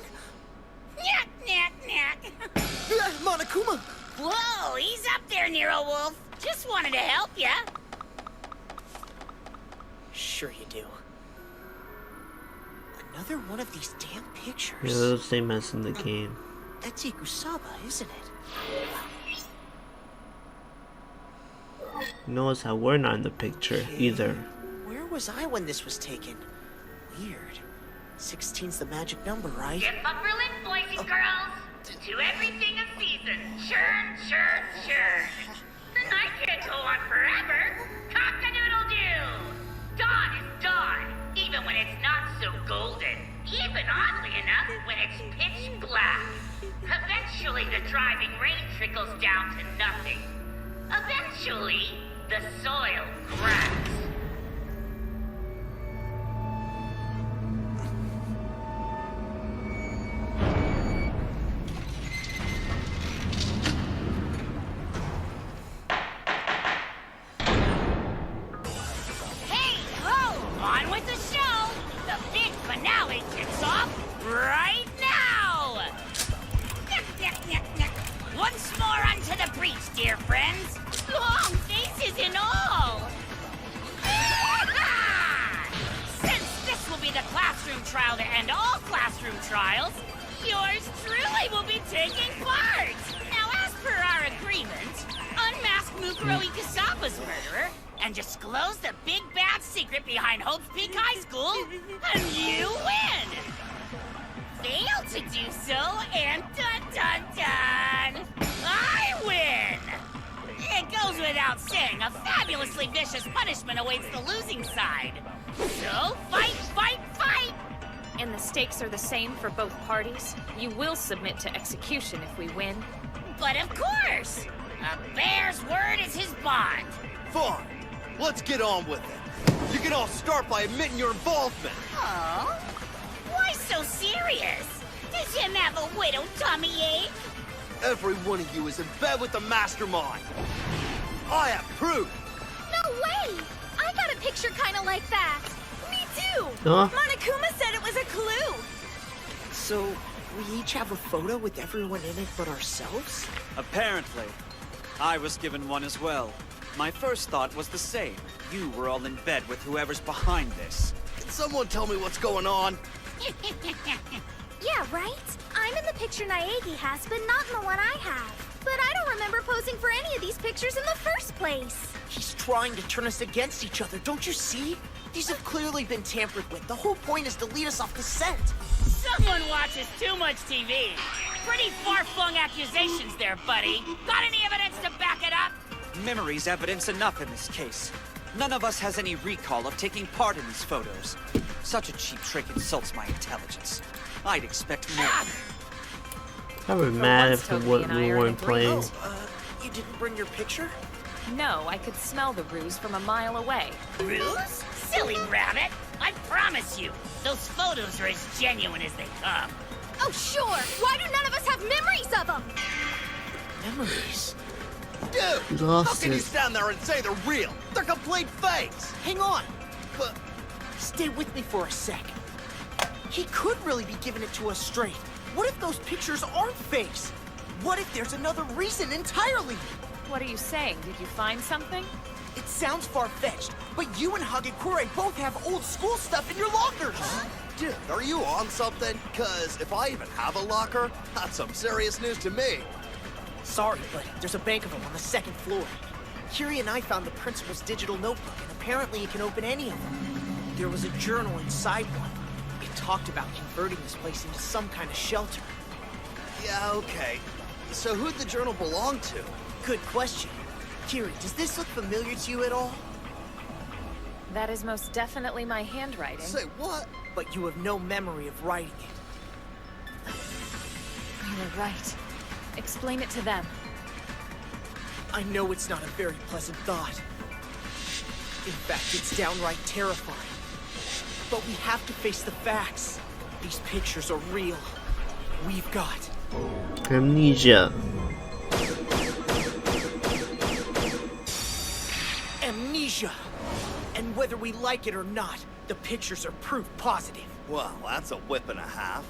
Speaker 4: Nyak, nyak, nyak.
Speaker 2: Monokuma!
Speaker 4: Whoa, he's up there, Nero Wolf. Just wanted to help ya.
Speaker 2: Sure you do. Another one of these damn pictures.
Speaker 1: Yeah, they're the same as in the game.
Speaker 2: That's Ikusaba, isn't it?
Speaker 1: Notice how we're not in the picture either.
Speaker 2: Where was I when this was taken? Weird. 16's the magic number, right?
Speaker 4: Get buckling, boys and girls. To everything a season. Churn, churn, churn. The night can't go on forever. Cock-a-doodle-doo. Dawn is dawn, even when it's not so golden. Even oddly enough, when it's pitch black. Eventually, the driving rain trickles down to nothing. Eventually, the soil cracks. Hey, ho! On with the show! The big finale kicks off right now! Once more onto the breach, dear friends. Long faces and all. Since this will be the classroom trial to end all classroom trials, yours truly will be taking part. Now, as per our agreement, unmask Mukuro Ikusaba's murderer and disclose the big bad secret behind Hope's Peak High School, and you win. Fail to do so, and dun-dun-dun! I win! It goes without saying, a fabulously vicious punishment awaits the losing side. So, fight, fight, fight!
Speaker 3: And the stakes are the same for both parties. You will submit to execution if we win.
Speaker 4: But of course! A bear's word is his bond.
Speaker 7: Fine. Let's get on with it. You can all start by admitting your involvement.
Speaker 4: Oh? Why so serious? Does him have a widow tummy ache?
Speaker 7: Every one of you is in bed with the mastermind. I have proof.
Speaker 8: No way! I got a picture kind of like that.
Speaker 6: Me too!
Speaker 1: Huh?
Speaker 6: Monokuma said it was a clue!
Speaker 2: So, we each have a photo with everyone in it but ourselves?
Speaker 5: Apparently. I was given one as well. My first thought was the same. You were all in bed with whoever's behind this.
Speaker 7: Can someone tell me what's going on?
Speaker 8: Yeah, right? I'm in the picture Naegi has, but not in the one I have. But I don't remember posing for any of these pictures in the first place.
Speaker 2: He's trying to turn us against each other, don't you see? These have clearly been tampered with. The whole point is to lead us off the scent.
Speaker 4: Someone watches too much TV. Pretty far-flung accusations there, buddy. Got any evidence to back it up?
Speaker 5: Memory's evidence enough in this case. None of us has any recall of taking part in these photos. Such a cheap trick insults my intelligence. I'd expect more.
Speaker 1: I would be mad if
Speaker 3: Toby
Speaker 1: we
Speaker 3: and I are
Speaker 1: weren't
Speaker 3: in
Speaker 1: playing.
Speaker 2: You didn't bring your picture?
Speaker 3: No, I could smell the ruse from a mile away.
Speaker 4: Ruse? Silly rabbit. I promise you, those photos are as genuine as they come.
Speaker 8: Oh, sure. Why do none of us have memories of them?
Speaker 2: Memories?
Speaker 7: Dude,
Speaker 1: Lost
Speaker 7: how can you
Speaker 1: it.
Speaker 7: stand there and say they're real? They're complete fakes!
Speaker 2: Hang on.
Speaker 7: But
Speaker 2: Stay with me for a sec. He could really be giving it to us straight. What if those pictures aren't fakes? What if there's another reason entirely?
Speaker 3: What are you saying? Did you find something?
Speaker 2: It sounds far-fetched, but you and Hagekure both have old school stuff in your lockers.
Speaker 7: dude, are you on something? Cause if I even have a locker, that's some serious news to me.
Speaker 2: Sorry, but there's a bank of them on the second floor. Kiri and I found the principal's digital notebook, and apparently it can open any of them. There was a journal inside one. It talked about converting this place into some kind of shelter.
Speaker 7: Yeah, okay. So who'd the journal belong to?
Speaker 2: Good question. Kiri, does this look familiar to you at all?
Speaker 3: That is most definitely my handwriting.
Speaker 7: Say what?
Speaker 2: But you have no memory of writing it.
Speaker 3: You were right. Explain it to them.
Speaker 2: I know it's not a very pleasant thought. In fact, it's downright terrifying. But we have to face the facts. These pictures are real. We've got
Speaker 1: Amnesia.
Speaker 2: amnesia. And whether we like it or not, the pictures are proof positive.
Speaker 7: Well, that's a whip and a half.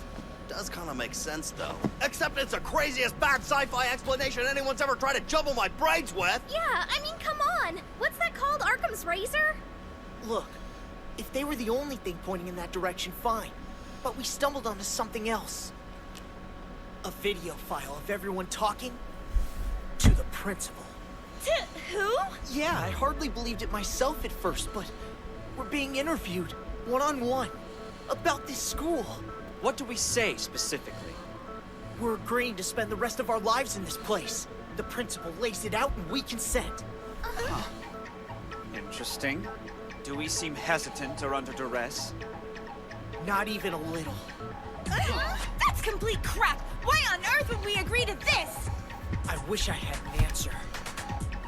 Speaker 7: Does kind of make sense, though. Except it's the craziest bad sci-fi explanation anyone's ever tried to jumble my brains with.
Speaker 8: Yeah, I mean, come on. What's that called? Arkham's Razor?
Speaker 2: Look, if they were the only thing pointing in that direction, fine. But we stumbled onto something else. A video file of everyone talking to the principal.
Speaker 6: To who?
Speaker 2: Yeah, I hardly believed it myself at first, but we're being interviewed, one-on-one, about this school.
Speaker 5: What do we say specifically?
Speaker 2: We're agreeing to spend the rest of our lives in this place. The principal lays it out and we consent.
Speaker 5: Interesting. Do we seem hesitant or under duress?
Speaker 2: Not even a little.
Speaker 6: That's complete crap! Why on earth would we agree to this?
Speaker 2: I wish I had an answer.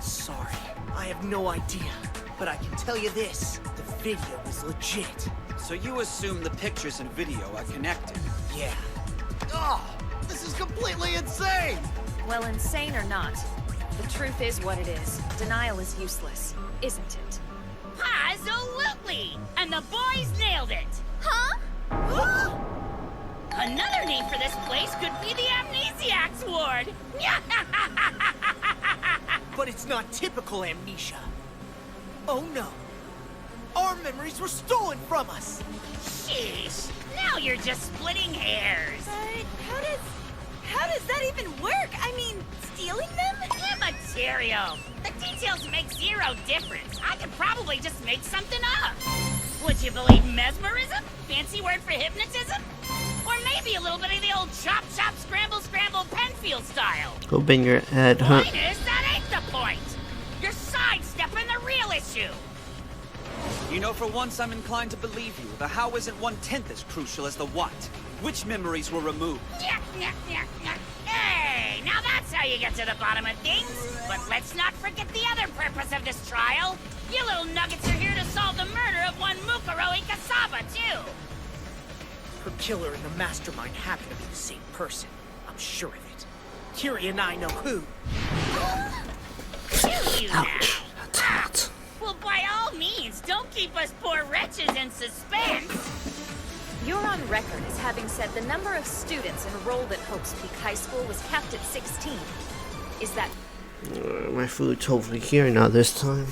Speaker 2: Sorry, I have no idea. But I can tell you this, the video is legit.
Speaker 5: So you assume the pictures and video are connected?
Speaker 2: Yeah.
Speaker 7: Oh, this is completely insane!
Speaker 3: Well, insane or not, the truth is what it is. Denial is useless, isn't it?
Speaker 4: Absolutely! And the boys nailed it!
Speaker 8: Huh?
Speaker 4: Another name for this place could be the Amnesiacs Ward!
Speaker 2: But it's not typical amnesia. Oh no. Our memories were stolen from us!
Speaker 4: Sheesh! Now you're just splitting hairs!
Speaker 6: But how does that even work? I mean, stealing them?
Speaker 4: Immaterial! The details make zero difference. I could probably just make something up. Would you believe mesmerism? Fancy word for hypnotism? Or maybe a little bit of the old chop chop scramble scramble Penfield style.
Speaker 1: Go bang your head, huh?
Speaker 4: Point is, that ain't the point! You're sidestepping the real issue!
Speaker 5: You know, for once I'm inclined to believe you. The how isn't 1/10 as crucial as the what. Which memories were removed?
Speaker 4: Hey, now that's how you get to the bottom of things. But let's not forget the other purpose of this trial. You little nuggets are here to solve the murder of one Mukuro Ikasaba, too.
Speaker 2: Her killer and the mastermind happen to be the same person. I'm sure of it. Kiri and I know who.
Speaker 4: Do you now?
Speaker 1: Ouch. That's hot.
Speaker 4: Well, by all means, don't keep us poor wretches in suspense.
Speaker 3: You're on record as having said the number of students enrolled at Hope's Peak High School was capped at 16. Is that...
Speaker 1: My food's hopefully here now this time.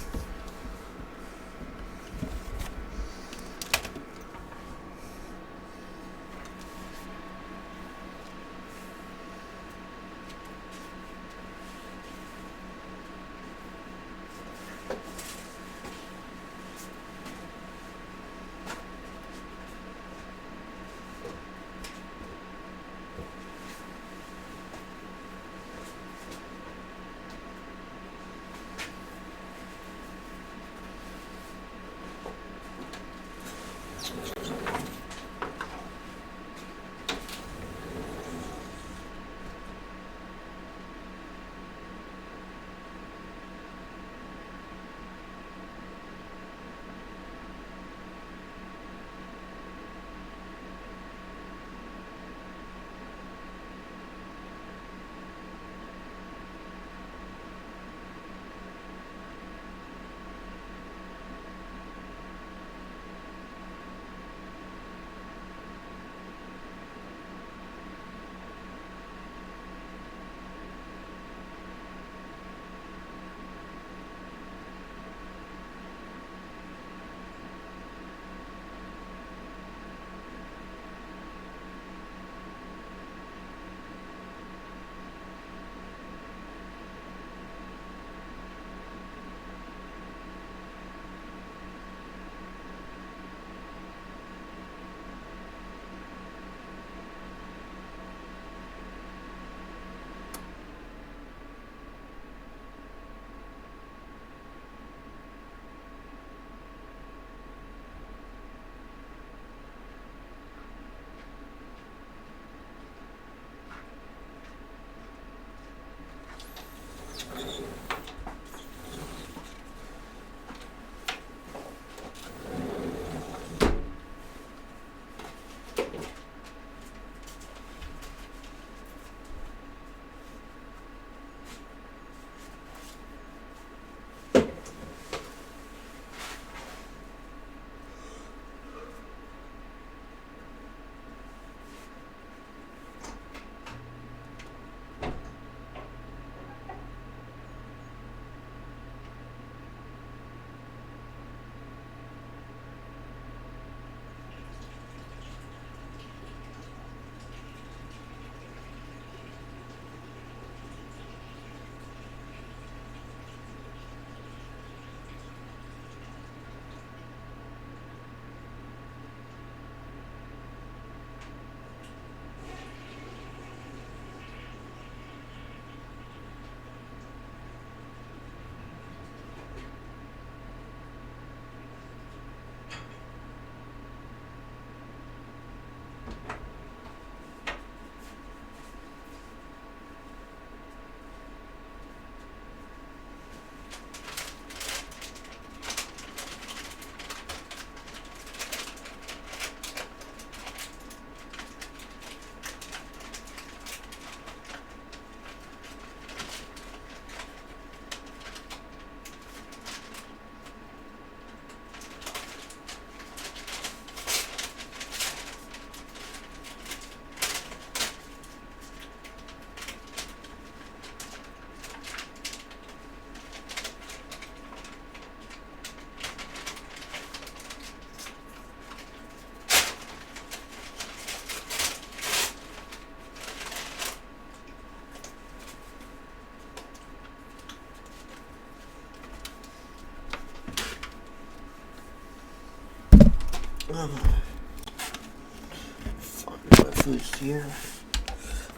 Speaker 1: Fuck, my food's here.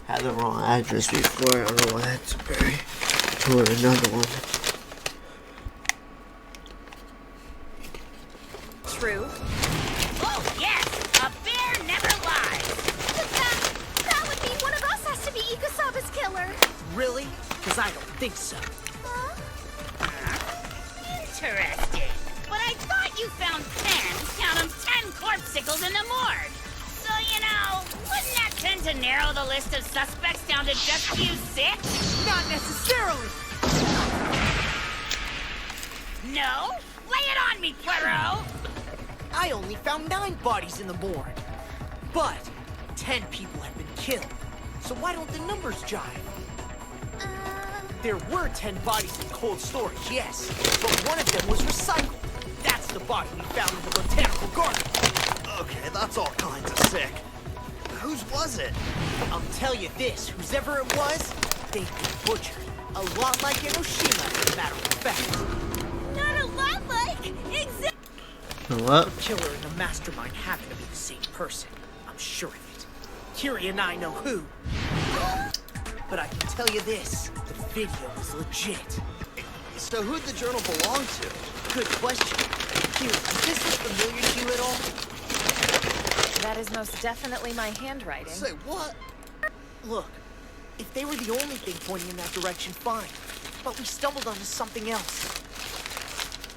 Speaker 1: Had the wrong address before. I don't know why I had to bury to another one.
Speaker 3: True.
Speaker 4: Oh, yes! A bear never lies!
Speaker 8: That would mean one of us has to be Ikusaba's killer.
Speaker 2: Really? Because I don't think so.
Speaker 4: Interesting. But I thought you found 10, count 'em, 10 corpsicles in the morgue. So, you know, wouldn't that tend to narrow the list of suspects down to just you 6?
Speaker 2: Not necessarily.
Speaker 4: No? Lay it on me, Poirot!
Speaker 2: I only found 9 bodies in the morgue. But 10 people have been killed. So why don't the numbers jive? There were 10 bodies in cold storage, yes. But one of them was recycled. That's the body we found in the botanical garden.
Speaker 7: Okay, that's all kinds of sick. Whose was it?
Speaker 2: I'll tell you this, whoever it was, they've been butchered. A lot like Enoshima, as a matter of fact.
Speaker 6: Not a lot like.
Speaker 1: What?
Speaker 2: The killer and the mastermind happen to be the same person. I'm sure of it. Kiri and I know who. But I can tell you this, the video is legit.
Speaker 7: So who'd the journal belong to?
Speaker 2: Good question. Kiri, does this look familiar to you at all?
Speaker 3: That is most definitely my handwriting.
Speaker 7: Say what?
Speaker 2: Look, if they were the only thing pointing in that direction, fine. But we stumbled onto something else.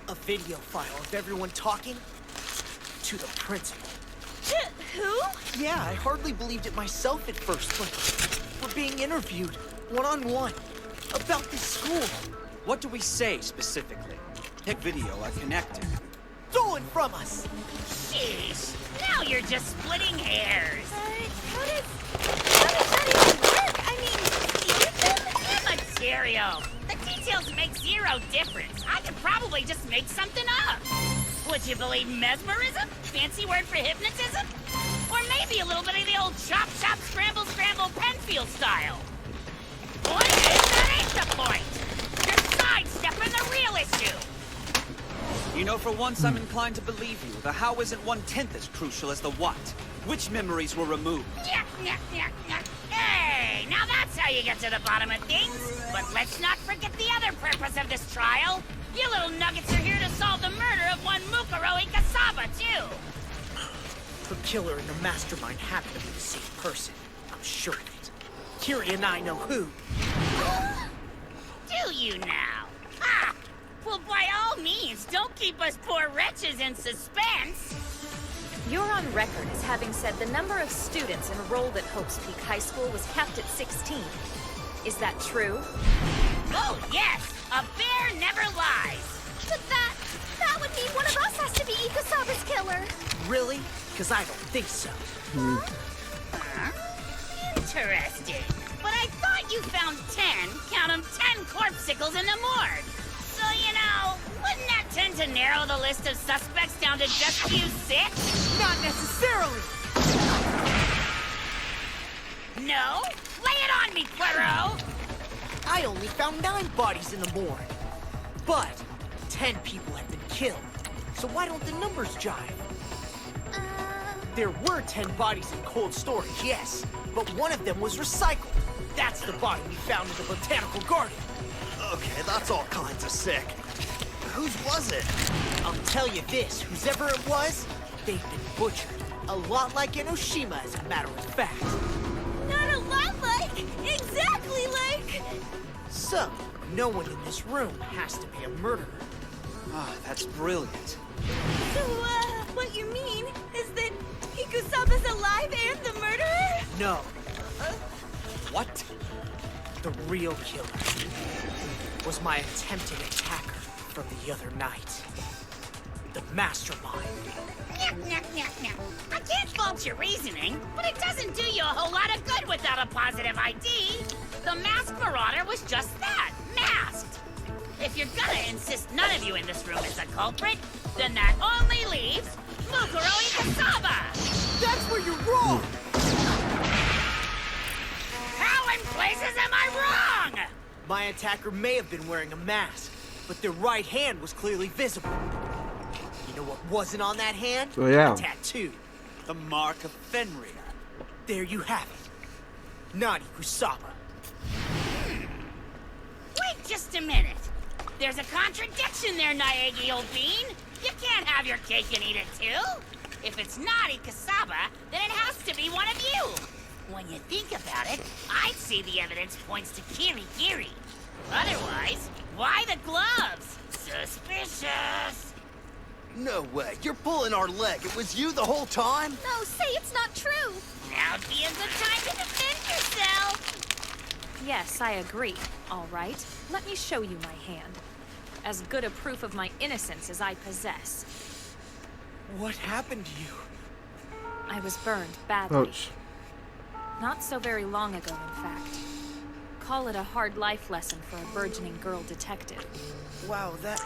Speaker 2: A video file of everyone talking to the principal.
Speaker 6: Who?
Speaker 2: Yeah, I hardly believed it myself at first, but we're being interviewed, one-on-one, about this school.
Speaker 5: What do we say specifically? Pick video are connected.
Speaker 2: Stolen from us!
Speaker 4: Sheesh, now you're just splitting hairs.
Speaker 6: How does that even work? I mean, steal them?
Speaker 4: Immaterial. The details make 0 difference. I could probably just make something up. Would you believe mesmerism? Fancy word for hypnotism? Or maybe a little bit of the old chop, chop, scramble, scramble, Penfield style. Point is, that ain't the point. You're sidestepping the real issue.
Speaker 5: You know, for once I'm inclined to believe you. The how isn't 1/10 as crucial as the what. Which memories were removed?
Speaker 4: Yuck, yuck, yuck, yuck. Hey, now that's how you get to the bottom of things. But let's not forget the other purpose of this trial. You little nuggets are here to solve the murder of one Mukuro Ikasaba, too.
Speaker 2: The killer and the mastermind happen to be the same person. I'm sure of it. Kiri and I know who.
Speaker 4: Do you now? Ah! Well, by all means, don't keep us poor wretches in suspense.
Speaker 3: You're on record as having said the number of students enrolled at Hope's Peak High School was capped at 16. Is that true?
Speaker 4: Oh, yes! A bear never lies!
Speaker 8: But that would mean one of us has to be Ikusaba's killer.
Speaker 2: Really? Because I don't think so.
Speaker 4: Interesting. But I thought you found 10, count 'em, 10 corpsicles in the morgue. So, you know, wouldn't that tend to narrow the list of suspects down to just you 6?
Speaker 2: Not necessarily!
Speaker 4: No? Lay it on me, Poirot!
Speaker 2: I only found 9 bodies in the morgue. But 10 people have been killed. So why don't the numbers jive? There were 10 bodies in cold storage, yes. But one of them was recycled. That's the body we found in the botanical garden.
Speaker 7: Okay, that's all kinds of sick. Whose was it?
Speaker 2: I'll tell you this, whoever it was, they've been butchered. A lot like Enoshima, as a matter of fact.
Speaker 6: Not a lot like. Exactly like.
Speaker 2: So, no one in this room has to be a murderer.
Speaker 5: Ah, that's brilliant.
Speaker 6: So, what you mean is that Ikusaba's alive and the murderer?
Speaker 2: No,
Speaker 5: What?
Speaker 2: the real killer was my attempted attacker from the other night. The mastermind.
Speaker 4: I can't fault your reasoning, but it doesn't do you a whole lot of good without a positive ID. The masked marauder was just that, masked. If you're gonna insist none of you in this room is a culprit, then that only leaves Mukuro Ikasaba!
Speaker 2: That's where you're wrong!
Speaker 4: How in places am I wrong?
Speaker 2: My attacker may have been wearing a mask, but their right hand was clearly visible. You know what wasn't on that hand?
Speaker 1: Oh, yeah.
Speaker 2: A tattoo.
Speaker 5: The mark of Fenrir.
Speaker 2: There you have it. Nani Kusaba.
Speaker 4: Wait just a minute. There's a contradiction there, Naegi, old bean. You can't have your cake and eat it too. If it's Nani Kasaba, then it has to be one of you. When you think about it, I'd say the evidence points to Kirigiri. Otherwise, why the gloves? Suspicious.
Speaker 7: No way. You're pulling our leg. It was you the whole time?
Speaker 8: No, say it's not true.
Speaker 4: Now'd be a good time to defend yourself.
Speaker 3: Yes, I agree. All right, let me show you my hand. As good a proof of my innocence as I possess.
Speaker 2: What happened to you?
Speaker 3: I was burned badly.
Speaker 1: Ouch.
Speaker 3: Not so very long ago, in fact. Call it a hard life lesson for a burgeoning girl detective.
Speaker 2: Wow, that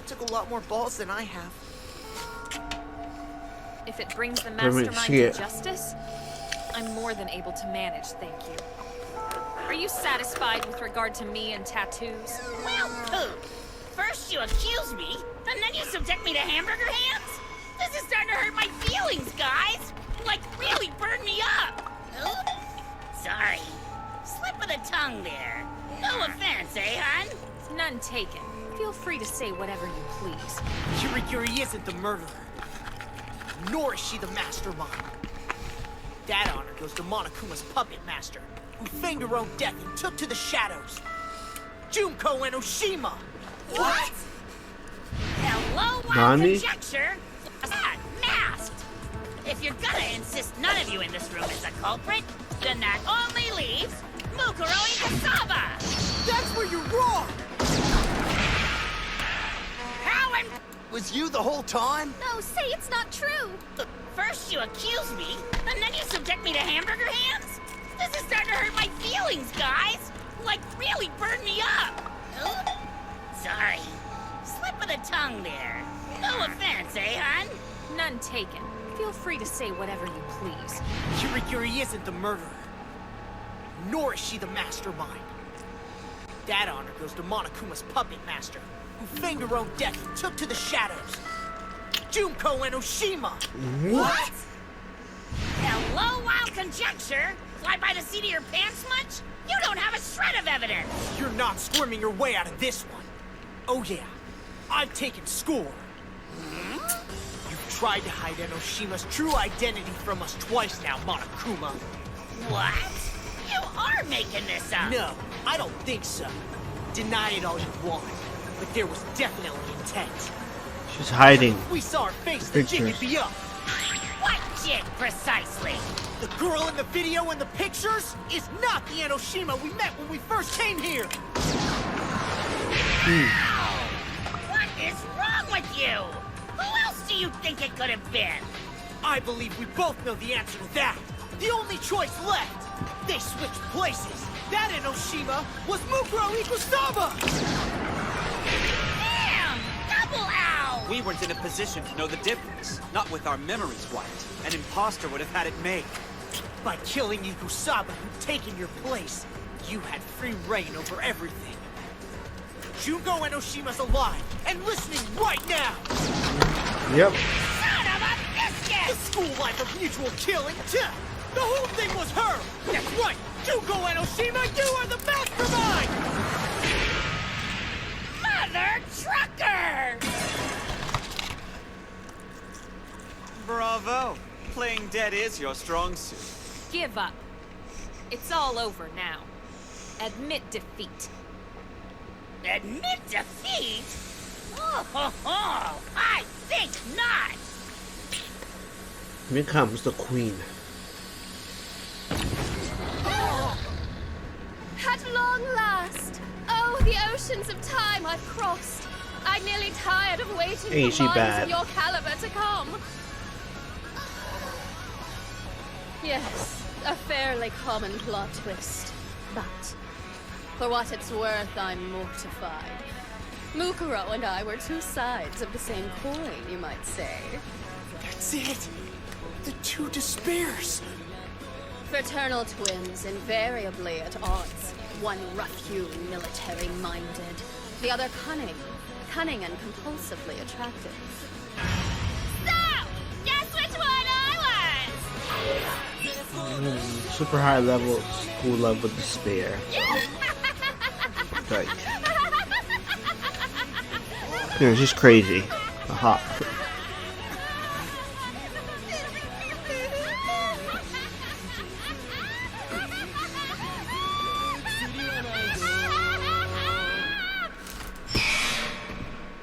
Speaker 2: took a lot more balls than I have.
Speaker 3: If it brings the
Speaker 1: me
Speaker 3: mastermind
Speaker 1: see
Speaker 3: to
Speaker 1: it.
Speaker 3: justice, I'm more than able to manage, thank you. Are you satisfied with regard to me and tattoos?
Speaker 4: Well, poop. First you accuse me, and then you subject me to hamburger hands? This is starting to hurt my feelings, guys. Like, really burn me up. Oops. Sorry. Slip of the tongue there. No offense, eh, hun?
Speaker 3: None taken. Feel free to say whatever you please.
Speaker 2: Kirigiri isn't the murderer. Nor is she the mastermind. That honor goes to Monokuma's puppet master, who feigned her own death and took to the shadows. Junko Enoshima!
Speaker 4: What? Hello, wild
Speaker 1: Nani?
Speaker 4: conjecture. Masked. If you're gonna insist none of you in this room is the culprit, then that only leaves Mukuro Kasaba.
Speaker 2: That's where you're wrong!
Speaker 4: How and
Speaker 7: Was you the whole time?
Speaker 8: No, say it's not true.
Speaker 4: first you accuse me, and then you subject me to hamburger hands? This is starting to hurt my feelings, guys. Like, really burn me up. Oops. Sorry. Slip of the tongue there. No offense, eh, hun?
Speaker 3: None taken. Feel free to say whatever you please.
Speaker 2: Kirigiri isn't the murderer. Nor is she the mastermind. That honor goes to Monokuma's puppet master, who feigned her own death and took to the shadows. Junko Enoshima!
Speaker 4: What? Hello, wild conjecture. Fly by the seat of your pants much? You don't have a shred of evidence.
Speaker 2: You're not squirming your way out of this one. Oh yeah, I've taken score. You've tried to hide Enoshima's true identity from us twice now, Monokuma.
Speaker 4: What? You are making this up.
Speaker 2: No, I don't think so. Deny it all you want, but there was definitely intent.
Speaker 1: She's hiding.
Speaker 2: If we saw her face, the jig would be up.
Speaker 4: What jig, precisely?
Speaker 2: The girl in the video and the pictures is not the Enoshima we met when we first came here.
Speaker 4: What is wrong with you? Who else do you think it could have been?
Speaker 2: I believe we both know the answer to that. The only choice left. They switched places. That Enoshima was Mukuro Ikusaba!
Speaker 4: Damn! Double ow!
Speaker 5: We weren't in a position to know the difference. Not with our memories wiped. An imposter would have had it made.
Speaker 2: By killing Ikusaba, who'd taken your place, you had free reign over everything. Junko Enoshima's alive and listening right now!
Speaker 1: Yep.
Speaker 4: Son of a biscuit!
Speaker 2: The school life of mutual killing, too! The whole thing was her! That's right! Junko Enoshima, you are the mastermind!
Speaker 4: Mother trucker!
Speaker 5: Bravo. Playing dead is your strong suit.
Speaker 3: Give up. It's all over now. Admit defeat.
Speaker 4: Admit defeat? Oh, I think not!
Speaker 1: Here comes the queen.
Speaker 8: At long last! Oh, the oceans of time I've crossed. I'm nearly tired of waiting
Speaker 1: Ain't
Speaker 8: for
Speaker 1: she
Speaker 8: minds
Speaker 1: bad?
Speaker 8: of your caliber to come. Yes, a fairly common plot twist. But, for what it's worth, I'm mortified. Mukuro and I were two sides of the same coin, you might say.
Speaker 2: That's it! The two despairs!
Speaker 8: Fraternal twins, invariably at odds. One rough-hewn, military-minded. The other cunning, cunning and compulsively attractive.
Speaker 4: So, guess which one I was?
Speaker 1: Super high level school love with despair. Like, yeah, she's crazy. Hot.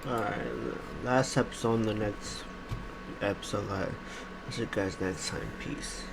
Speaker 1: Alright, last episode. On the next episode, I'll see you guys next time. Peace.